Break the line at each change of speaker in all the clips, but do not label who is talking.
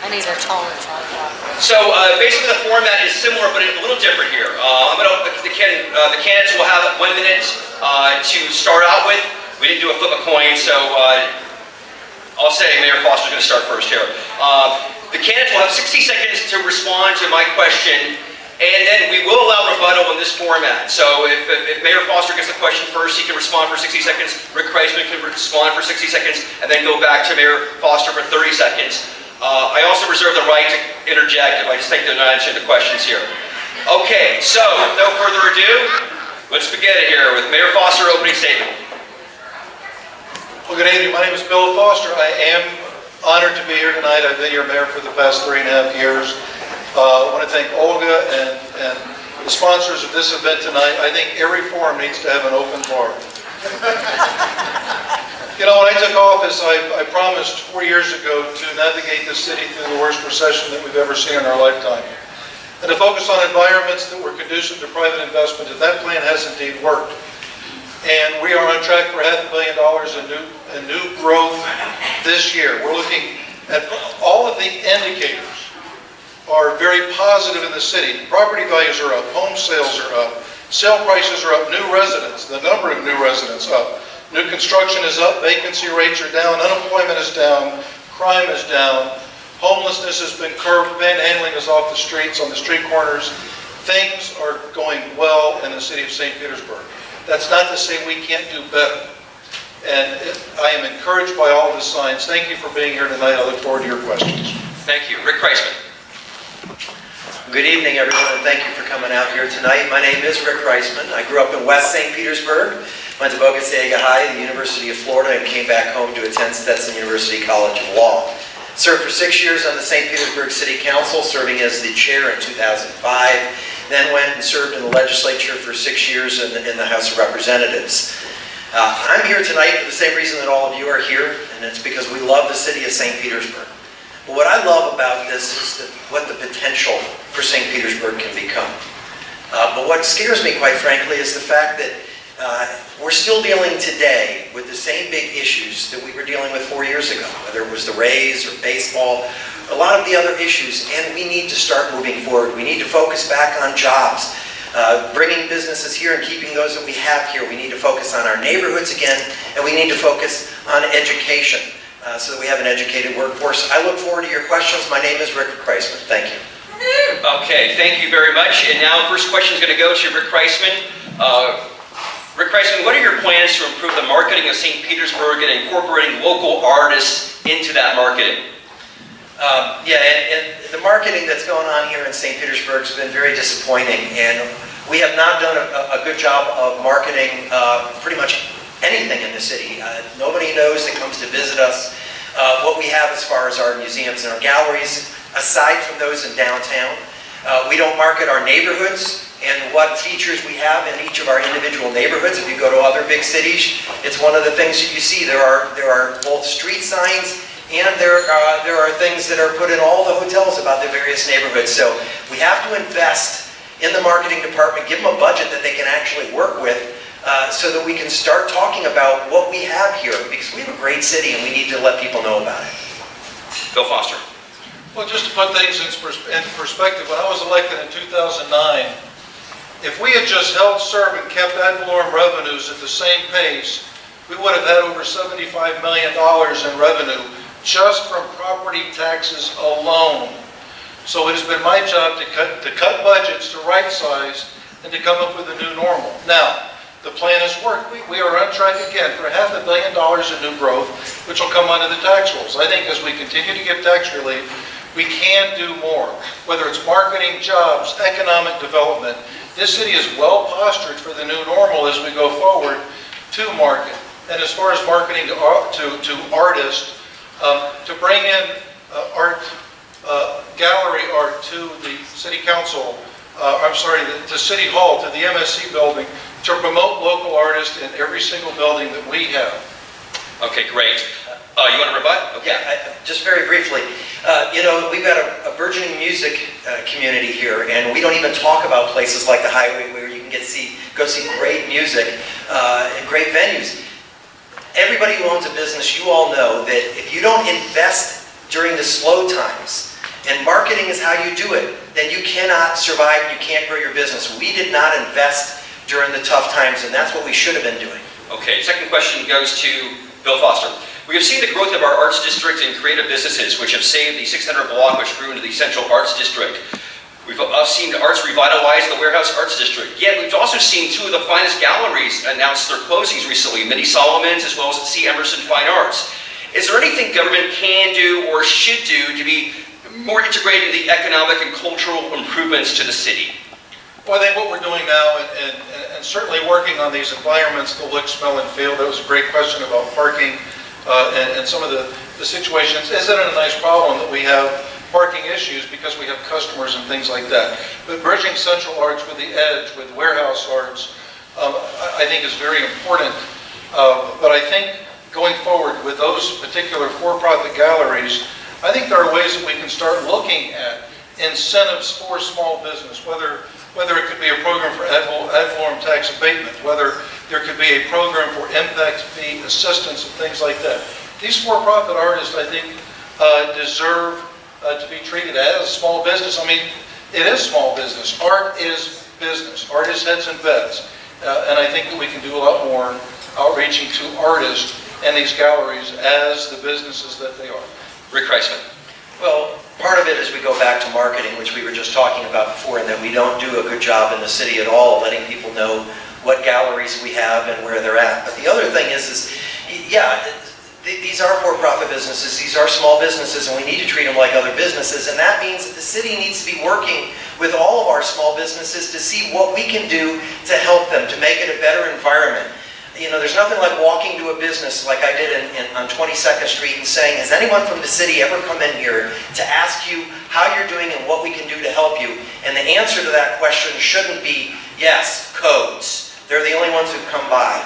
I need a taller tripod.
So basically the format is similar, but a little different here. The candidates will have 1 minute to start out with. We didn't do a flip a coin, so I'll say Mayor Foster's going to start first here. The candidates will have 60 seconds to respond to my question, and then we will allow rebuttal in this format. So if Mayor Foster gets the question first, he can respond for 60 seconds. Rick Kriseman can respond for 60 seconds, and then go back to Mayor Foster for 30 seconds. I also reserve the right to interject if I just think they're not answering the questions here. Okay, so no further ado, let's begin it here with Mayor Foster opening statement.
Well, good evening. My name is Bill Foster. I am honored to be here tonight. I've been your mayor for the past 3.5 years. I want to thank Olga and the sponsors of this event tonight. I think every forum needs to have an open bar. You know, when I took office, I promised 4 years ago to navigate the city through the worst recession that we've ever seen in our lifetime, and to focus on environments that were conducive to private investment, and that plan has indeed worked. And we are on track for $500 million in new growth this year. We're looking at all of the indicators are very positive in the city. Property values are up, home sales are up, sale prices are up, new residents, the number of new residents up. New construction is up, vacancy rates are down, unemployment is down, crime is down, homelessness has been curbed, panhandling is off the streets, on the street corners. Things are going well in the city of St. Petersburg. That's not to say we can't do better. And I am encouraged by all the signs. Thank you for being here tonight. I look forward to your questions.
Thank you. Rick Kriseman.
Good evening, everyone, and thank you for coming out here tonight. My name is Rick Kriseman. I grew up in West St. Petersburg, went to Boca Ciega High, the University of Florida, and came back home to attend Stetson University College of Law. Served for 6 years on the St. Petersburg City Council, serving as the chair in 2005. Then went and served in the legislature for 6 years in the House of Representatives. I'm here tonight for the same reason that all of you are here, and it's because we love the city of St. Petersburg. But what I love about this is what the potential for St. Petersburg can become. But what scares me, quite frankly, is the fact that we're still dealing today with the same big issues that we were dealing with 4 years ago, whether it was the Rays or baseball, a lot of the other issues, and we need to start moving forward. We need to focus back on jobs, bringing businesses here and keeping those that we have here. We need to focus on our neighborhoods again, and we need to focus on education so that we have an educated workforce. I look forward to your questions. My name is Rick Kriseman. Thank you.
Okay, thank you very much. And now the first question is going to go to Rick Kriseman. Rick Kriseman, what are your plans to improve the marketing of St. Petersburg and incorporating local artists into that marketing?
And the marketing that's going on here in St. Petersburg has been very disappointing, and we have not done a good job of marketing pretty much anything in the city. Nobody knows that comes to visit us what we have as far as our museums and our galleries, aside from those in downtown. We don't market our neighborhoods and what features we have in each of our individual neighborhoods. If you go to other big cities, it's one of the things that you see. There are both street signs, and there are things that are put in all the hotels about the various neighborhoods. So we have to invest in the marketing department, give them a budget that they can actually work with so that we can start talking about what we have here, because we have a great city and we need to let people know about it.
Bill Foster.
Well, just to put things in perspective, when I was elected in 2009, if we had just held serve and kept ad valorem revenues at the same pace, we would have had over $75 million in revenue just from property taxes alone. So it has been my job to cut budgets, to right size, and to come up with a new normal. Now, the plan has worked. We are on track again for $500 million in new growth, which will come under the tax rolls. I think as we continue to give tax relief, we can do more. Whether it's marketing, jobs, economic development, this city is well postured for the new normal as we go forward to market. And as far as marketing to artists, to bring in art, gallery art to the city council, to City Hall, to the MSC building, to promote local artists in every single building that we have.
Okay, great. You want to rebut? Okay.
Yeah, just very briefly. We've got a burgeoning music community here, and we don't even talk about places like the Highway where you can go see great music and great venues. Everybody who owns a business, you all know that if you don't invest during the slow times, and marketing is how you do it, then you cannot survive, you can't grow your business. We did not invest during the tough times, and that's what we should have been doing.
Okay, second question goes to Bill Foster. We have seen the growth of our arts district and creative businesses, which have saved the 600 block, which grew into the Central Arts District. We've seen the arts revitalize the Warehouse Arts District. Yet we've also seen two of the finest galleries announce their closings recently, Minnie Solomon's as well as C. Emerson Fine Arts. Is there anything government can do or should do to be more integrated in the economic and cultural improvements to the city?
Well, I think what we're doing now, and certainly working on these environments, the look, smell, and feel, that was a great question about parking and some of the situations. Isn't it a nice problem that we have parking issues because we have customers and things like that? But bridging Central Arts with the Edge, with Warehouse Arts, I think is very important. But I think going forward with those particular for-profit galleries, I think there are ways that we can start looking at incentives for small business, whether it could be a program for ad valorem tax abatement, whether there could be a program for impact fee assistance and things like that. These for-profit artists, I think, deserve to be treated as small business. I mean, it is small business. Art is business. Art is heads and beds. And I think that we can do a lot more outreaching to artists and these galleries as the businesses that they are.
Rick Kriseman.
Well, part of it is we go back to marketing, which we were just talking about before, and that we don't do a good job in the city at all letting people know what galleries we have and where they're at. But the other thing is yeah, these are for-profit businesses, these are small businesses, and we need to treat them like other businesses, and that means that the city needs to be working with all of our small businesses to see what we can do to help them, to make it a better environment. You know, there's nothing like walking to a business like I did on 22nd Street and saying, has anyone from the city ever come in here to ask you how you're doing and what we can do to help you? And the answer to that question shouldn't be, yes, codes. They're the only ones who've come by.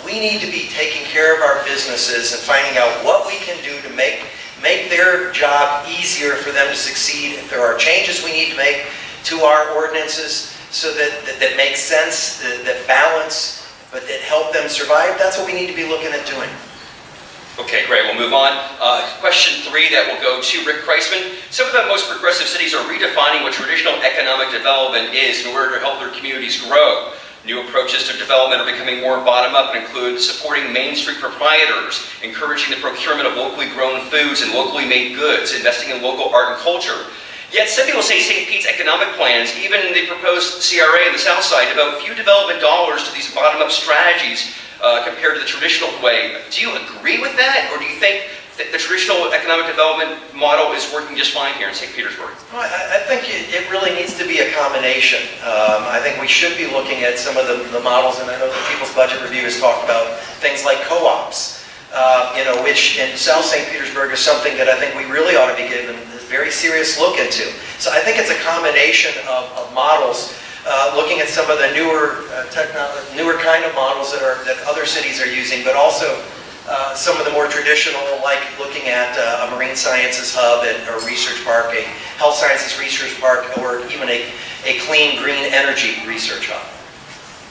We need to be taking care of our businesses and finding out what we can do to make their job easier for them to succeed. If there are changes we need to make to our ordinances so that make sense, that balance, but that help them survive, that's what we need to be looking at doing.
Okay, great. We'll move on. Question 3 that will go to Rick Kriseman. Some of the most progressive cities are redefining what traditional economic development is in order to help their communities grow. New approaches to development are becoming more bottom-up and include supporting Main Street proprietors, encouraging the procurement of locally grown foods and locally made goods, investing in local art and culture. Yet some people say St. Pete's economic plans, even the proposed CRA in the south side, devote few development dollars to these bottom-up strategies compared to the traditional way. Do you agree with that, or do you think that the traditional economic development model is working just fine here in St. Petersburg?
Well, I think it really needs to be a combination. I think we should be looking at some of the models, and I know the People's Budget Review has talked about things like co-ops, which in South St. Petersburg is something that I think we really ought to be giving a very serious look into. So I think it's a combination of models, looking at some of the newer kind of models that other cities are using, but also some of the more traditional, like looking at a marine sciences hub or research park, a health sciences research park, or even a clean green energy research hub.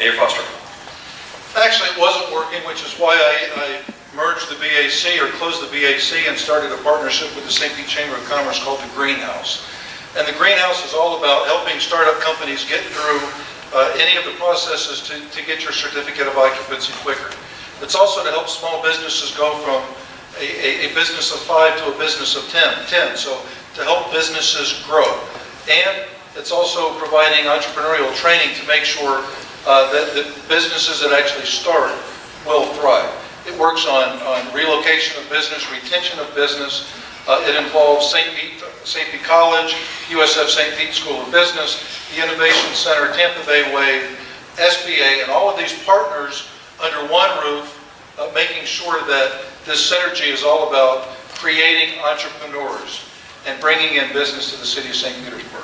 Mayor Foster.
Actually, it wasn't working, which is why I merged the BAC, or closed the BAC, and started a partnership with the St. Pete Chamber of Commerce called the Greenhouse. And the Greenhouse is all about helping startup companies get through any of the processes to get your certificate of occupancy quicker. It's also to help small businesses go from a business of 5 to a business of 10. So to help businesses grow. And it's also providing entrepreneurial training to make sure that the businesses that actually start will thrive. It works on relocation of business, retention of business. It involves St. Pete College, USF St. Pete School of Business, the Innovation Center, Tampa Bay Wave, SBA, and all of these partners under one roof, making sure that this synergy is all about creating entrepreneurs and bringing in business to the city of St. Petersburg.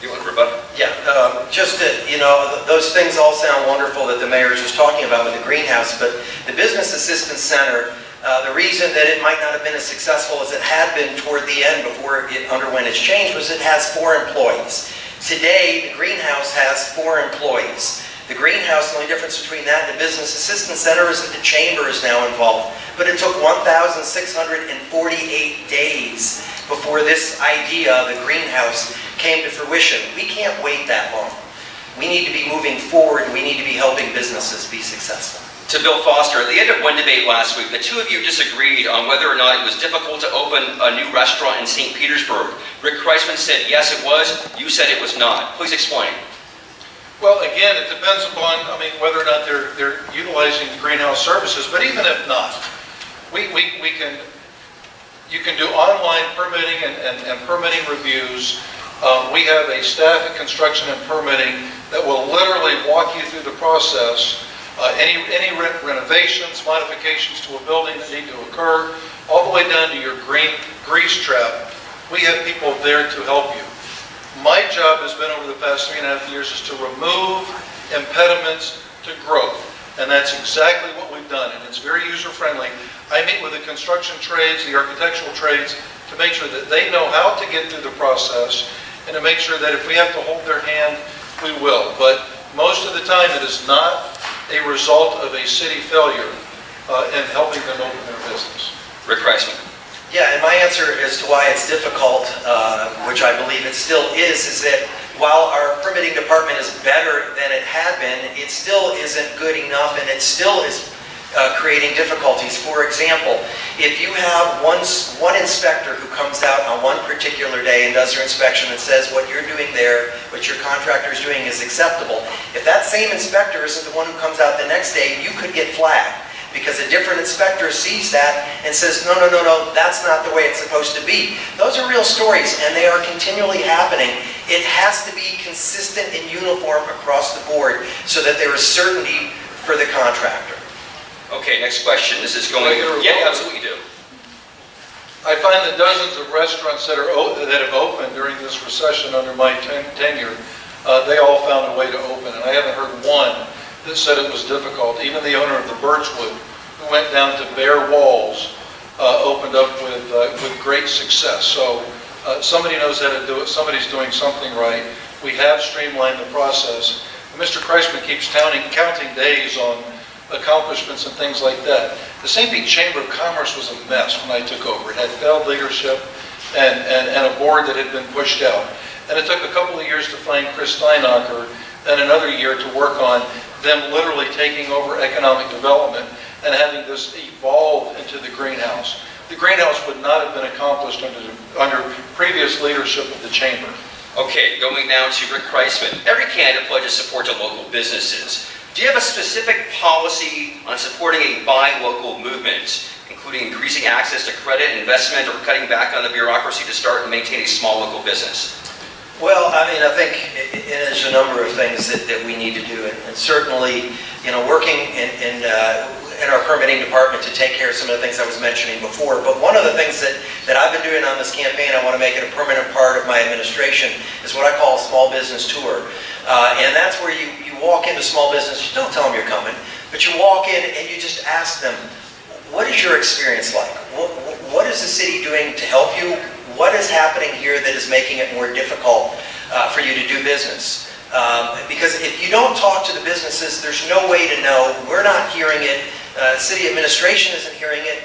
You want to rebut?
Yeah, just that, those things all sound wonderful that the mayor was just talking about with the Greenhouse, but the Business Assistance Center, the reason that it might not have been as successful as it had been toward the end before it underwent its change was it has 4 employees. Today, the Greenhouse has 4 employees. The greenhouse, the only difference between that and the Business Assistance Center is that the chamber is now involved. But it took 1,648 days before this idea, the greenhouse, came to fruition. We can't wait that long. We need to be moving forward. We need to be helping businesses be successful.
To Bill Foster, at the end of one debate last week, the two of you disagreed on whether or not it was difficult to open a new restaurant in St. Petersburg. Rick Kriseman said yes, it was. You said it was not. Please explain.
Well, again, it depends upon, whether or not they're utilizing the greenhouse services, but even if not, you can do online permitting and permitting reviews. We have a staff at construction and permitting that will literally walk you through the process. Any renovations, modifications to a building that need to occur, all the way down to your grease trap, we have people there to help you. My job has been over the past 3.5 years is to remove impediments to growth. And that's exactly what we've done. And it's very user-friendly. I meet with the construction trades, the architectural trades, to make sure that they know how to get through the process and to make sure that if we have to hold their hand, we will. But most of the time, it is not a result of a city failure in helping them open their business.
Rick Kriseman.
Yeah, and my answer as to why it's difficult, which I believe it still is that while our permitting department is better than it had been, it still isn't good enough, and it still is creating difficulties. For example, if you have one inspector who comes out on one particular day and does their inspection and says what you're doing there, what your contractor is doing is acceptable, if that same inspector isn't the one who comes out the next day, you could get flagged. Because a different inspector sees that and says, no, that's not the way it's supposed to be. Those are real stories, and they are continually happening. It has to be consistent and uniform across the board so that there is certainty for the contractor.
Okay, next question. This is going... Yeah, absolutely do.
I find that dozens of restaurants that have opened during this recession under my tenure, they all found a way to open, and I haven't heard one that said it was difficult. Even the owner of the Birchwood, who went down to bare walls, opened up with great success. So somebody knows how to do it. Somebody's doing something right. We have streamlined the process. Mr. Kriseman keeps counting days on accomplishments and things like that. The St. Pete Chamber of Commerce was a mess when I took over. It had failed leadership and a board that had been pushed out. And it took a couple of years to find Chris Steinacher and another year to work on them literally taking over economic development and having this evolve into the greenhouse. The greenhouse would not have been accomplished under previous leadership of the chamber.
Okay, going now to Rick Kriseman. Every candidate pledges support to local businesses. Do you have a specific policy on supporting a buy local movement, including increasing access to credit, investment, or cutting back on the bureaucracy to start and maintain a small local business?
Well, I think there's a number of things that we need to do, and certainly, working in our permitting department to take care of some of the things I was mentioning before. But one of the things that I've been doing on this campaign, I want to make it a permanent part of my administration, is what I call a small business tour. And that's where you walk into small business, you don't tell them you're coming, but you walk in and you just ask them, what is your experience like? What is the city doing to help you? What is happening here that is making it more difficult for you to do business? Because if you don't talk to the businesses, there's no way to know. We're not hearing it. City administration isn't hearing it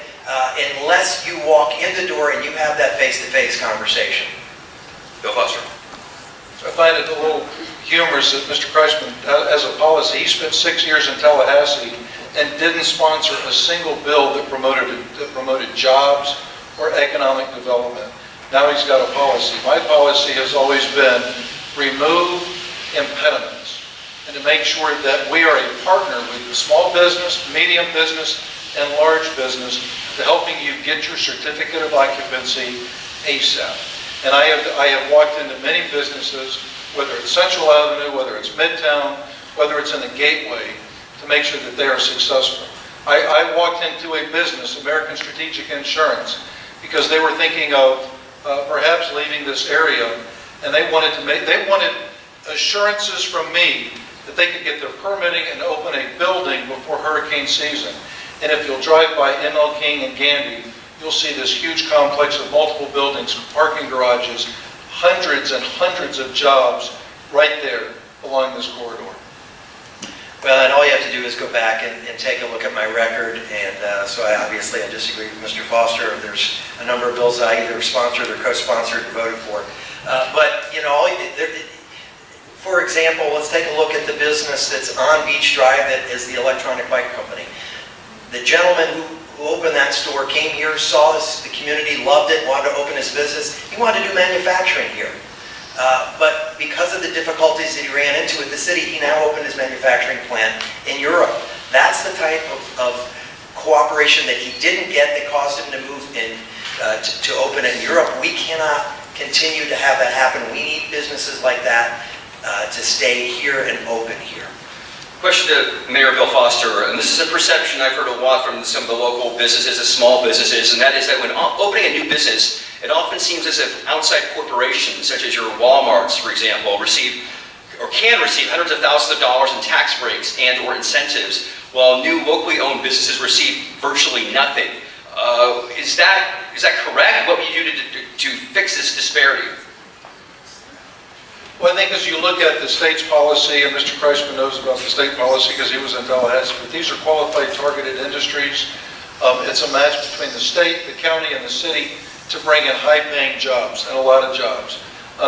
unless you walk in the door and you have that face-to-face conversation.
Bill Foster.
I find it a little humorous that Mr. Kriseman, as a policy, he spent 6 years in Tallahassee and didn't sponsor a single bill that promoted jobs or economic development. Now he's got a policy. My policy has always been remove impediments and to make sure that we are a partner with the small business, medium business, and large business to helping you get your certificate of occupancy ASAP. And I have walked into many businesses, whether it's Central Avenue, whether it's Midtown, whether it's in the Gateway, to make sure that they are successful. I walked into a business, American Strategic Insurance, because they were thinking of perhaps leaving this area, and they wanted assurances from me that they could get their permitting and open a building before hurricane season. And if you'll drive by ML King and Gandy, you'll see this huge complex of multiple buildings, parking garages, hundreds and hundreds of jobs right there along this corridor.
Well, and all you have to do is go back and take a look at my record, and so I disagree with Mr. Foster. There's a number of bills I either sponsored or co-sponsored and voted for. But, you know, for example, let's take a look at the business that's on Beach Drive that is the electronic bike company. The gentleman who opened that store came here, saw this, the community loved it, wanted to open his business. He wanted to do manufacturing here. But because of the difficulties that he ran into with the city, he now opened his manufacturing plant in Europe. That's the type of cooperation that he didn't get that caused him to move in to open in Europe. We cannot continue to have that happen. We need businesses like that to stay here and open here.
Question to Mayor Bill Foster, and this is a perception I've heard a lot from some of the local businesses, the small businesses, and that is that when opening a new business, it often seems as if outside corporations, such as your Walmarts, for example, receive or can receive hundreds of thousands of dollars in tax breaks and or incentives, while new locally owned businesses receive virtually nothing. Is that correct? What would you do to fix this disparity?
Well, I think as you look at the state's policy, and Mr. Kriseman knows about the state policy because he was in Tallahassee, but these are qualified targeted industries. It's a match between the state, the county, and the city to bring in high-paying jobs and a lot of jobs.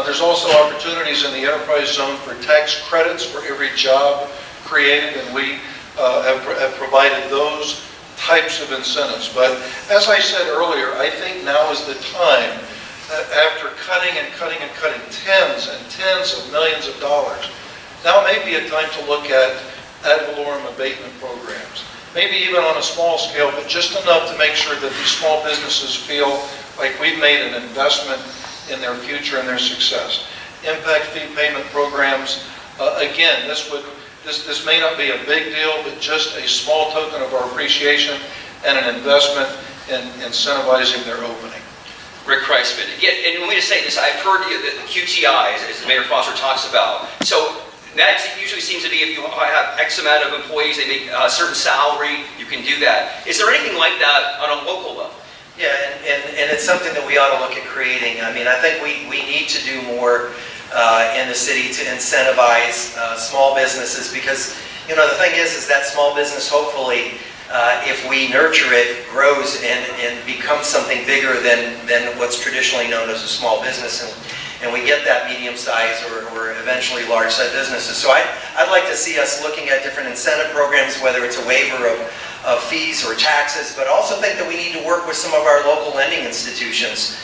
There's also opportunities in the enterprise zone for tax credits for every job created, and we have provided those types of incentives. But as I said earlier, I think now is the time that after cutting and cutting and cutting tens and tens of millions of dollars, now may be a time to look at ad valorem abatement programs. Maybe even on a small scale, but just enough to make sure that these small businesses feel like we've made an investment in their future and their success. Impact fee payment programs, again, this may not be a big deal, but just a small token of our appreciation and an investment in incentivizing their opening.
Rick Kriseman. Yeah, and let me just say this, I've heard the QTIs, as Mayor Foster talks about. So that usually seems to be if you have X amount of employees, they make a certain salary, you can do that. Is there anything like that on a local level?
Yeah, and it's something that we ought to look at creating. I mean, I think we need to do more in the city to incentivize small businesses because, you know, the thing is that small business hopefully, if we nurture it, grows and becomes something bigger than what's traditionally known as a small business, and we get that medium-sized or eventually large-sized businesses. So I'd like to see us looking at different incentive programs, whether it's a waiver of fees or taxes, but also think that we need to work with some of our local lending institutions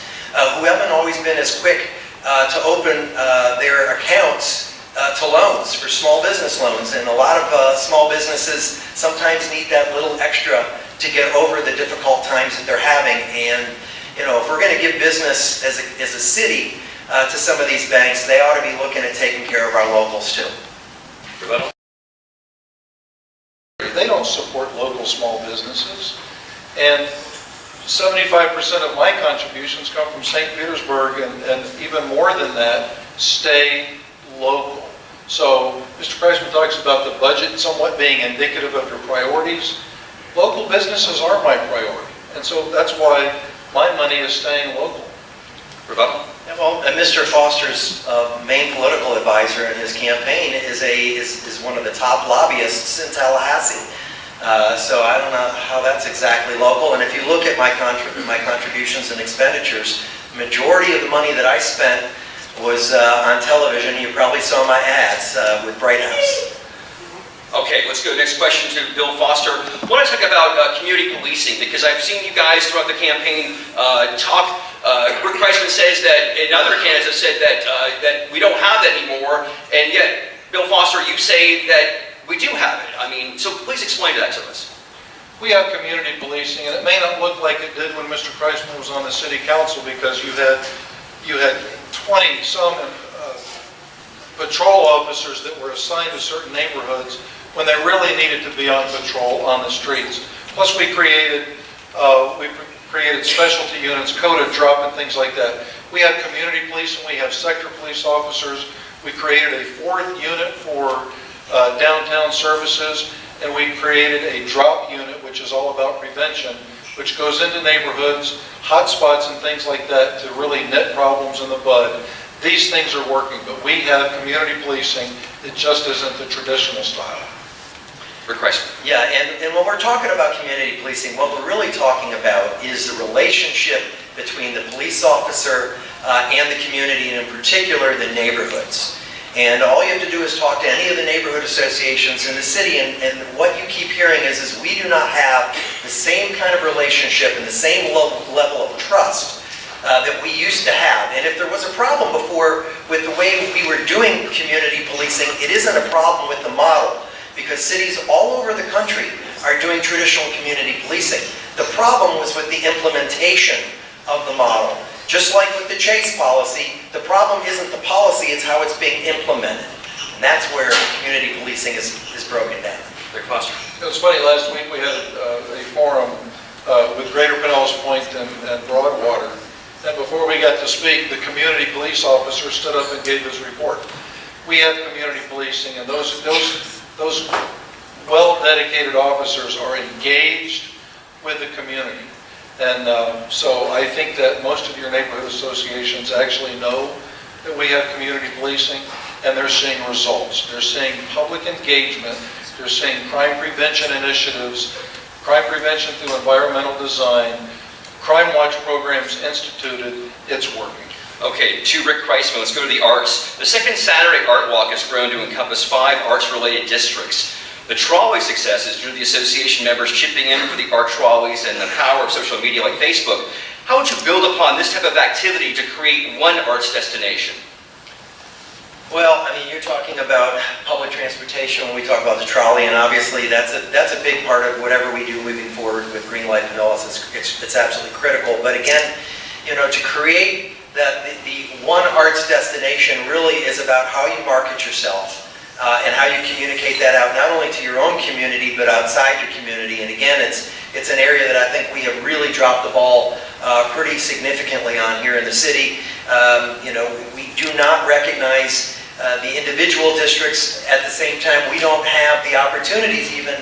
who haven't always been as quick to open their accounts to loans, for small business loans. And a lot of small businesses sometimes need that little extra to get over the difficult times that they're having. And, you know, if we're going to give business as a city to some of these banks, they ought to be looking at taking care of our locals too.
They don't support local small businesses. And 75% of my contributions come from St. Petersburg, and even more than that, stay local. So Mr. Kriseman talks about the budget somewhat being indicative of your priorities. Local businesses are my priority, and so that's why my money is staying local.
Rebecca?
Yeah, well, and Mr. Foster's main political advisor in his campaign is one of the top lobbyists in Tallahassee. So I don't know how that's exactly local. And if you look at my contributions and expenditures, the majority of the money that I spent was on television. You probably saw my ads with Bright House.
Okay, let's go. Next question to Bill Foster. I want to talk about community policing, because I've seen you guys throughout the campaign talk. Rick Kriseman says that, and other candidates have said that we don't have that anymore, and yet, Bill Foster, you say that we do have it. I mean, so please explain that to us.
We have community policing, and it may not look like it did when Mr. Kriseman was on the city council, because you had 20-some patrol officers that were assigned to certain neighborhoods when they really needed to be on patrol on the streets. Plus, we created specialty units, coded drop, and things like that. We have community police and we have sector police officers. We created a 4th unit for downtown services, and we created a drop unit, which is all about prevention, which goes into neighborhoods, hot spots and things like that to really nip problems in the bud. These things are working, but we have community policing that just isn't the traditional style.
Rick Kriseman.
Yeah, and when we're talking about community policing, what we're really talking about is the relationship between the police officer and the community, and in particular, the neighborhoods. And all you have to do is talk to any of the neighborhood associations in the city, and what you keep hearing is we do not have the same kind of relationship and the same level of trust that we used to have. And if there was a problem before with the way we were doing community policing, it isn't a problem with the model, because cities all over the country are doing traditional community policing. The problem was with the implementation of the model. Just like with the Chase policy, the problem isn't the policy, it's how it's being implemented. And that's where community policing is broken down.
Rick Foster.
It was funny, last week we had a forum with Greater Pinellas Point and Broadwater. And before we got to speak, the community police officer stood up and gave his report. We have community policing, and those well-dedicated officers are engaged with the community. And so I think that most of your neighborhood associations actually know that we have community policing, and they're seeing results. They're seeing public engagement. They're seeing crime prevention initiatives, crime prevention through environmental design, crime watch programs instituted. It's working.
Okay, to Rick Kriseman, let's go to the arts. The second Saturday Art Walk has grown to encompass 5 arts-related districts. The trolley success is due to the association members chipping in for the art trolleys and the power of social media like Facebook. How would you build upon this type of activity to create one arts destination?
Well, I mean, you're talking about public transportation when we talk about the trolley, and obviously that's a big part of whatever we do moving forward with Green Light Pinellas. It's absolutely critical. But again, you know, to create the one arts destination really is about how you market yourself. And how you communicate that out, not only to your own community, but outside your community. And again, it's an area that I think we have really dropped the ball pretty significantly on here in the city. You know, we do not recognize the individual districts. At the same time, we don't have the opportunities even,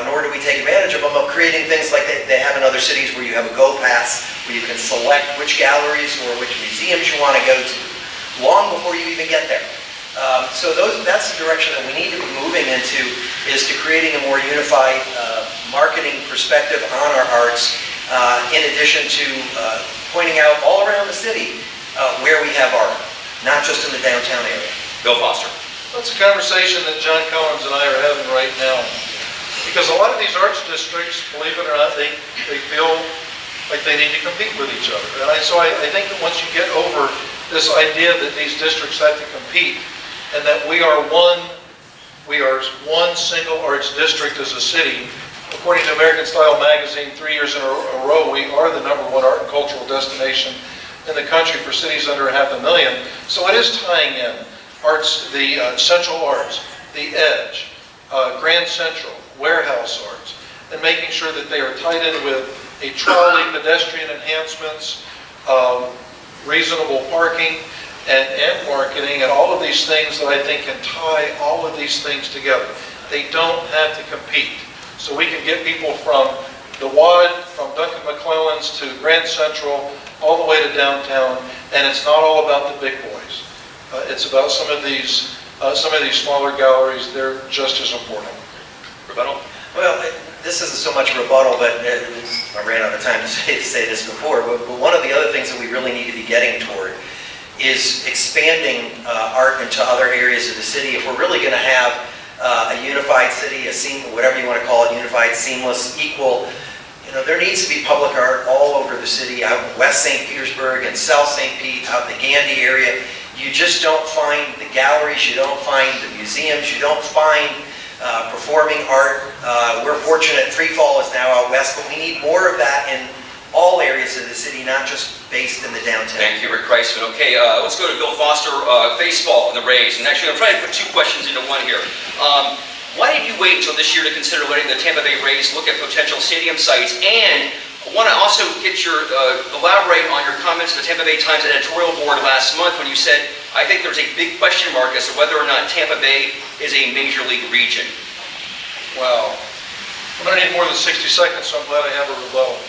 nor do we take advantage of them, of creating things like they have in other cities, where you have a Go Pass, where you can select which galleries or which museums you want to go to, long before you even get there. So that's the direction that we need to be moving into, is to creating a more unified marketing perspective on our arts, in addition to pointing out all around the city where we have art, not just in the downtown area.
Bill Foster.
That's a conversation that John Collins and I are having right now. Because a lot of these arts districts, believe it or not, they feel like they need to compete with each other. And so I think that once you get over this idea that these districts have to compete, and that we are one single arts district as a city. According to American Style magazine, 3 years in a row, we are the #1 art and cultural destination in the country for cities under 500,000. So it is tying in arts, the Central Arts, the Edge, Grand Central, Warehouse Arts, and making sure that they are tied in with a trolley, pedestrian enhancements, reasonable parking, and marketing, and all of these things that I think can tie all of these things together. They don't have to compete. So we can get people from the Wad, from Duncan McClellan's to Grand Central, all the way to downtown, and it's not all about the big boys. It's about some of these smaller galleries. They're just as important.
Rebuttal?
Well, this isn't so much a rebuttal, but I ran out of time to say this before, but one of the other things that we really need to be getting toward is expanding art into other areas of the city. If we're really going to have a unified city, whatever you want to call it, unified, seamless, equal, you know, there needs to be public art all over the city, out in West St. Petersburg and South St. Pete, out in the Gandy area. You just don't find the galleries, you don't find the museums, you don't find performing art. We're fortunate Free Fall is now out west, but we need more of that in all areas of the city, not just based in the downtown.
Thank you, Rick Kriseman. Okay, let's go to Bill Foster, baseball and the Rays. And actually, I'm trying to put 2 questions into one here. Why did you wait until this year to consider letting the Tampa Bay Rays look at potential stadium sites? And I want to also get your, elaborate on your comments to the Tampa Bay Times editorial board last month when you said, I think there's a big question mark as to whether or not Tampa Bay is a major league region.
Wow. I'm going to need more than 60 seconds, so I'm glad I have a rebuttal.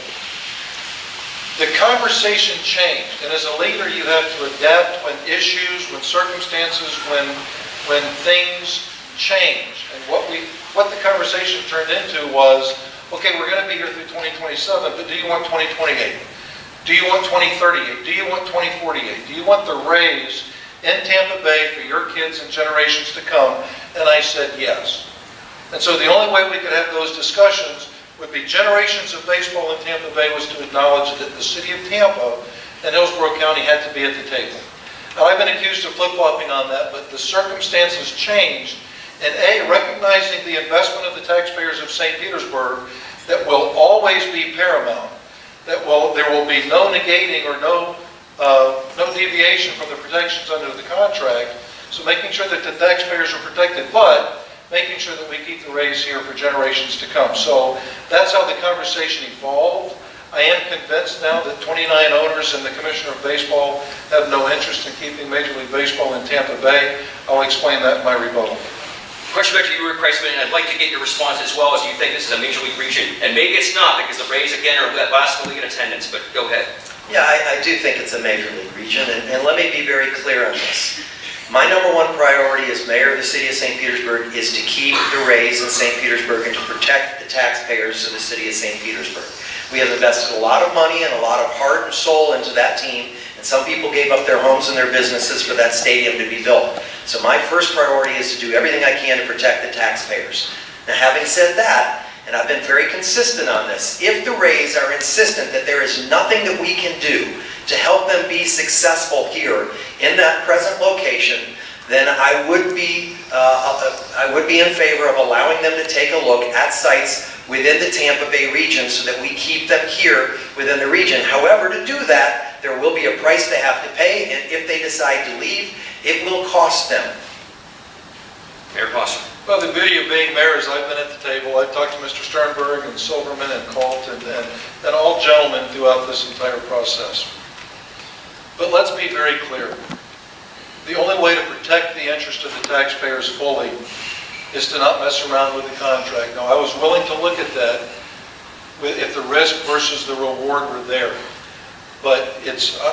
The conversation changed, and as a leader you have to adapt when issues, when circumstances, when things change. And what what the conversation turned into was, okay, we're going to be here through 2027, but do you want 2028? Do you want 2038? Do you want 2048? Do you want the raise in Tampa Bay for your kids and generations to come? And I said yes. And so the only way we could have those discussions would be generations of baseball in Tampa Bay was to acknowledge that the city of Tampa and Hillsborough County had to be at the table. Now, I've been accused of flip-flopping on that, but the circumstances changed. And A, recognizing the investment of the taxpayers of St. Petersburg that will always be paramount, that there will be no negating or no deviation from the protections under the contract. So making sure that the taxpayers are protected, but making sure that we keep the raise here for generations to come. So that's how the conversation evolved. I am convinced now that 29 owners and the Commissioner of Baseball have no interest in keeping Major League Baseball in Tampa Bay. I'll explain that in my rebuttal.
Question back to you, Rick Kriseman, and I'd like to get your response as well, as you think this is a major league region. And maybe it's not, because the Rays, again, are last in the league in attendance, but go ahead.
Yeah, I do think it's a major league region, and let me be very clear on this. My number one priority as mayor of the city of St. Petersburg is to keep the Rays in St. Petersburg and to protect the taxpayers of the city of St. Petersburg. We have invested a lot of money and a lot of heart and soul into that team, and some people gave up their homes and their businesses for that stadium to be built. So my first priority is to do everything I can to protect the taxpayers. Now, having said that, and I've been very consistent on this, if the Rays are insistent that there is nothing that we can do to help them be successful here in that present location, then I would be in favor of allowing them to take a look at sites within the Tampa Bay region so that we keep them here within the region. However, to do that, there will be a price they have to pay, and if they decide to leave, it will cost them.
Mayor Foster.
Well, the beauty of being mayor is I've been at the table. I've talked to Mr. Sternberg and Silverman and Colt and all gentlemen throughout this entire process. But let's be very clear. The only way to protect the interest of the taxpayers fully is to not mess around with the contract. Now, I was willing to look at that if the risk versus the reward were there. But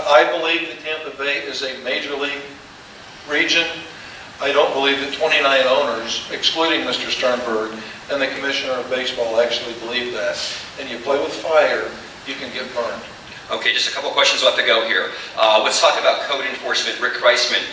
I believe that Tampa Bay is a major league region. I don't believe that 29 owners, excluding Mr. Sternberg and the Commissioner of Baseball, actually believe that. And you play with fire, you can get burned.
Okay, just a couple questions left to go here. Let's talk about code enforcement. Rick Kriseman.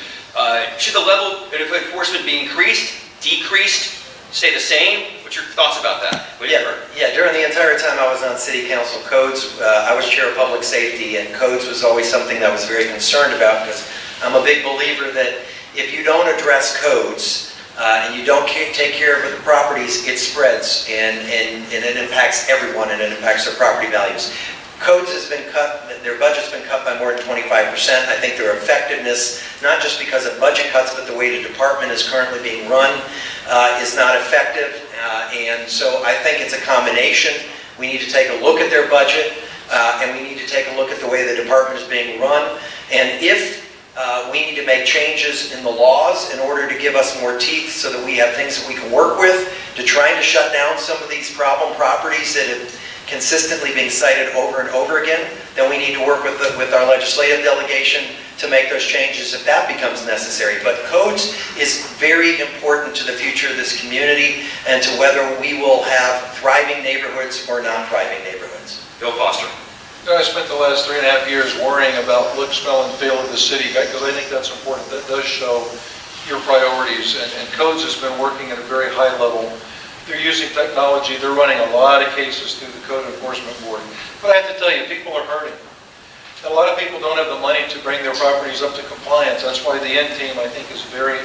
Should the level of enforcement be increased, decreased, stay the same? What's your thoughts about that?
Yeah, during the entire time I was on City Council, codes, I was chair of public safety, and codes was always something that I was very concerned about, because I'm a big believer that if you don't address codes and you don't take care of the properties, it spreads and it impacts everyone and it impacts their property values. Codes has been cut, their budget's been cut by more than 25%. I think their effectiveness, not just because of budget cuts, but the way the department is currently being run is not effective. And so I think it's a combination. We need to take a look at their budget and we need to take a look at the way the department is being run. And if we need to make changes in the laws in order to give us more teeth so that we have things that we can work with to trying to shut down some of these problem properties that have consistently being cited over and over again, then we need to work with our legislative delegation to make those changes if that becomes necessary. But codes is very important to the future of this community and to whether we will have thriving neighborhoods or non-thriving neighborhoods.
Bill Foster.
I spent the last 3.5 years worrying about look, smell, and feel of the city, because I think that's important. That does show your priorities, and codes has been working at a very high level. They're using technology. They're running a lot of cases through the Code Enforcement Board. But I have to tell you, people are hurting. And a lot of people don't have the money to bring their properties up to compliance. That's why the end team, I think, is very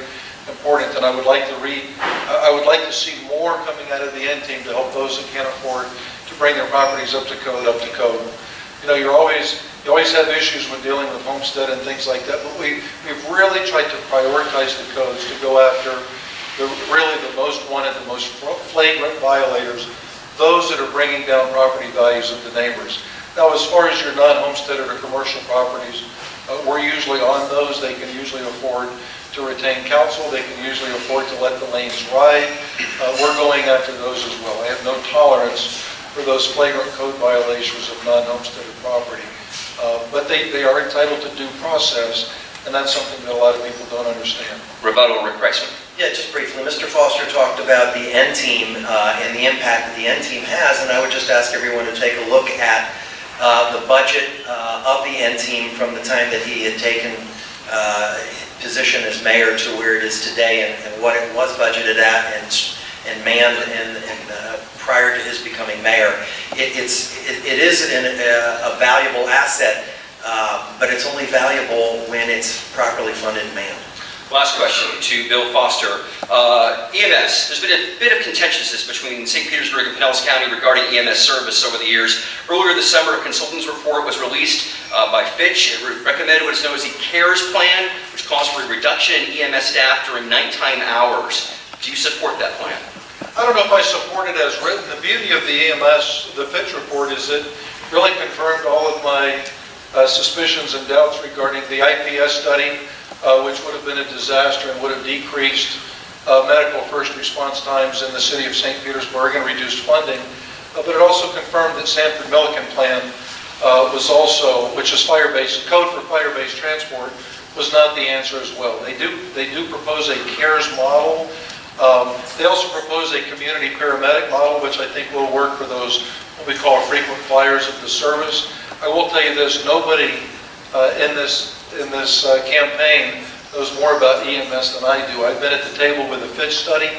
important. And I would like to see more coming out of the end team to help those that can't afford to bring their properties up to code. You know, you always have issues when dealing with homestead and things like that, but we've really tried to prioritize the codes to go after really the most wanted, the most flagrant violators, those that are bringing down property values of the neighbors. Now, as far as your non-homesteaded or commercial properties, we're usually on those. They can usually afford to retain counsel. They can usually afford to let the lanes ride. We're going after those as well. I have no tolerance for those flagrant code violations of non-homesteaded property. But they are entitled to due process, and that's something that a lot of people don't understand.
Rebuttal, Rick Kriseman.
Yeah, just briefly, Mr. Foster talked about the N team and the impact that the N team has, and I would just ask everyone to take a look at the budget of the N team from the time that he had taken position as mayor to where it is today, and what it was budgeted at and manned and prior to his becoming mayor. It is a valuable asset, but it's only valuable when it's properly funded and manned.
Last question to Bill Foster. EMS, there's been a bit of contentiousness between St. Petersburg and Pinellas County regarding EMS service over the years. Earlier this summer, a consultant's report was released by Fitch. It recommended what is known as the CARES plan, which calls for a reduction in EMS staff during nighttime hours. Do you support that plan?
I don't know if I support it as written. The beauty of the EMS, the Fitch report, is it really confirmed all of my suspicions and doubts regarding the IPS study, which would have been a disaster and would have decreased medical first response times in the city of St. Petersburg and reduced funding. But it also confirmed that Sanford Milliken plan was also, which is fire-based, code for fire-based transport, was not the answer as well. They do propose a CARES model. They also propose a community paramedic model, which I think will work for those what we call frequent flyers of the service. I will tell you this: nobody in this campaign knows more about EMS than I do. I've been at the table with the Fitch study.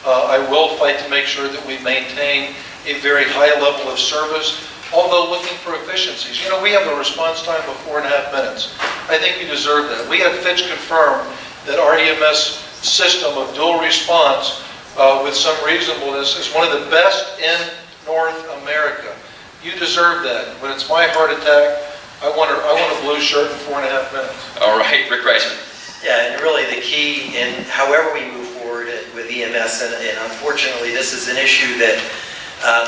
I will fight to make sure that we maintain a very high level of service, although looking for efficiencies. You know, we have a response time of 4.5 minutes. I think we deserve that. We had Fitch confirm that our EMS system of dual response with some reasonableness is one of the best in North America. You deserve that. When it's my heart attack, I want a blue shirt in 4.5 minutes.
All right, Rick Kriseman.
Yeah, and really the key in however we move forward with EMS, and unfortunately this is an issue that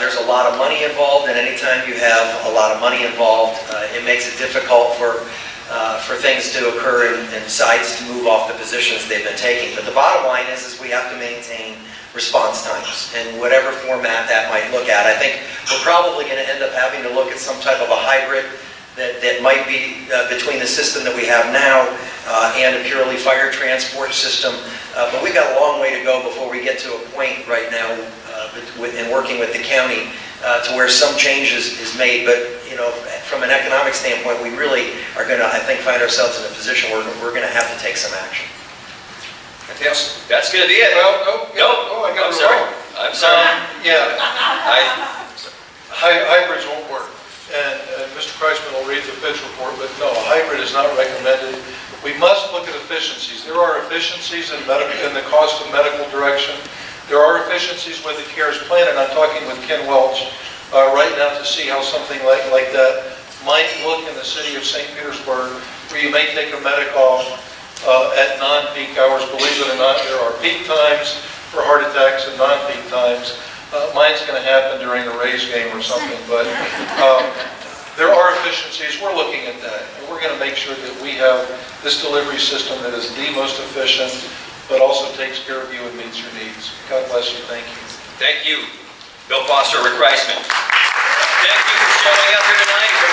there's a lot of money involved, and anytime you have a lot of money involved, it makes it difficult for things to occur and sides to move off the positions they've been taking. But the bottom line is we have to maintain response times in whatever format that might look at. I think we're probably going to end up having to look at some type of a hybrid that might be between the system that we have now and a purely fire transport system. But we've got a long way to go before we get to a point right now in working with the county to where some changes is made. But you know, from an economic standpoint, we really are going to, I think, find ourselves in a position where we're going to have to take some action.
Anything else? That's going to be it.
Well, no, I got it wrong.
I'm sorry.
Yeah, hybrids won't work. And Mr. Kriseman will read the Fitch report, but no, a hybrid is not recommended. We must look at efficiencies. There are efficiencies in the cost of medical direction. There are efficiencies with the CARES plan, and I'm talking with Ken Welch right now to see how something like that might look in the city of St. Petersburg, where you may take a medic off at non-peak hours. Believe it or not, there are peak times for heart attacks and non-peak times. Mine's going to happen during a Rays game or something, but there are efficiencies. We're looking at that, and we're going to make sure that we have this delivery system that is the most efficient, but also takes care of you and meets your needs. God bless you. Thank you.
Thank you, Bill Foster, Rick Kriseman. Thank you for showing up here tonight.